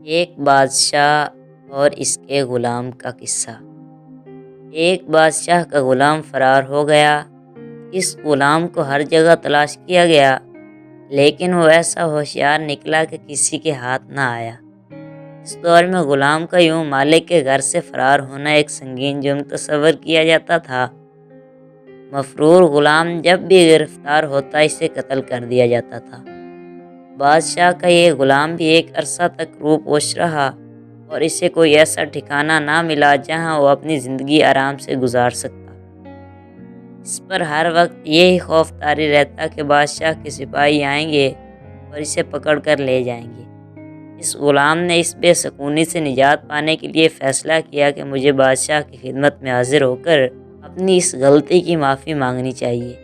ایک بادشاہ اور اس کے غلام کا قصہ۔ ایک بادشاہ کا غلام فرار ہو گیا۔ اس غلام کو ہر جگہ تلاش کیا گیا، لیکن وہ ایسا ہوشیار نکلا کہ کسی کے ہاتھ نہ آیا۔ اس دور میں غلام کا یوں مالک کے گھر سے فرار ہونا ایک سنگین جرم تصور کیا جاتا تھا۔ مفرور غلام جب بھی گرفتار ہوتا اسے قتل کر دیا جاتا تھا۔ بادشاہ کا یہ غلام بھی ایک عرصہ تک روپوش رہا اور اسے کوئی ایسا ٹھکانہ نہ ملا جہاں وہ اپنی زندگی آرام سے گزار سکتا۔ اس پر ہر وقت یہی خوف طاری رہتا کہ بادشاہ کے سپاہی آئیں گے اور اسے پکڑ کر لے جائیں گے۔ اس غلام نے اس بے سکونی سے نجات پانے کے لیے فیصلہ کیا کہ مجھے بادشاہ کی خدمت میں حاضر ہو کر اپنی اس غلطی کی معافی مانگنی چاہیے۔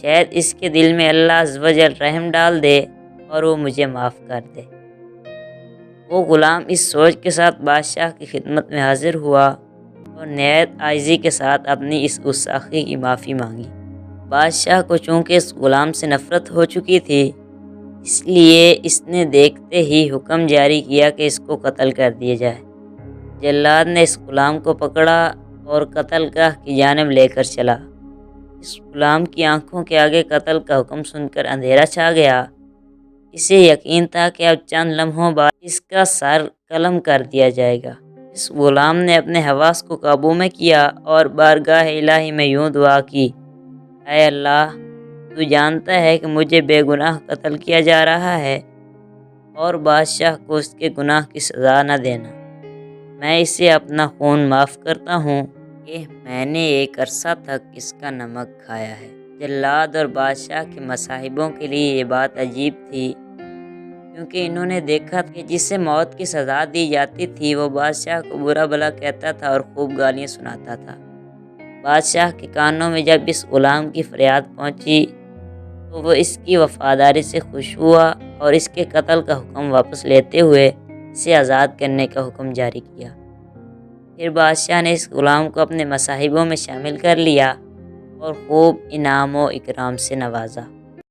شاید اس کے دل میں اللہ عز و جل رحم ڈال دے اور وہ مجھے معاف کر دے۔ وہ غلام اس سوچ کے ساتھ بادشاہ کی خدمت میں حاضر ہوا اور نہایت عاجزی کے ساتھ اپنی اس گستاخی کی معافی مانگی۔ بادشاہ کو چونکہ اس غلام سے نفرت ہو چکی تھی، اس لیے اس نے دیکھتے ہی حکم جاری کیا کہ اس کو قتل کر دیا جائے۔ جلاد نے اس غلام کو پکڑا اور قتل گاہ کی جانب لے کر چلا۔ اس غلام کی آنکھوں کے آگے قتل کا حکم سن کر اندھیرا چھا گیا۔ اسے یقین تھا کہ اب چند لمحوں بعد اس کا سر قلم کر دیا جائے گا۔ اس غلام نے اپنے حواس کو قابو میں کیا اور بارگاہ الہی میں یوں دعا کی: اے اللہ، تو جانتا ہے کہ مجھے بے گناہ قتل کیا جا رہا ہے اور بادشاہ کو اس کے گناہ کی سزا نہ دینا۔ میں اسے اپنا خون معاف کرتا ہوں کہ میں نے ایک عرصہ تک اس کا نمک کھایا ہے۔ جلاد اور بادشاہ کے مصاحبوں کے لیے یہ بات عجیب تھی، کیونکہ انہوں نے دیکھا تھا کہ جسے موت کی سزا دی جاتی تھی وہ بادشاہ کو برا بھلا کہتا تھا اور خوب گالیاں سناتا تھا۔ بادشاہ کے کانوں میں جب اس غلام کی فریاد پہنچی تو وہ اس کی وفاداری سے خوش ہوا اور اس کے قتل کا حکم واپس لیتے ہوئے اسے آزاد کرنے کا حکم جاری کیا۔ پھر بادشاہ نے اس غلام کو اپنے مصاحبوں میں شامل کر لیا اور خوب انعام و اکرام سے نوازا۔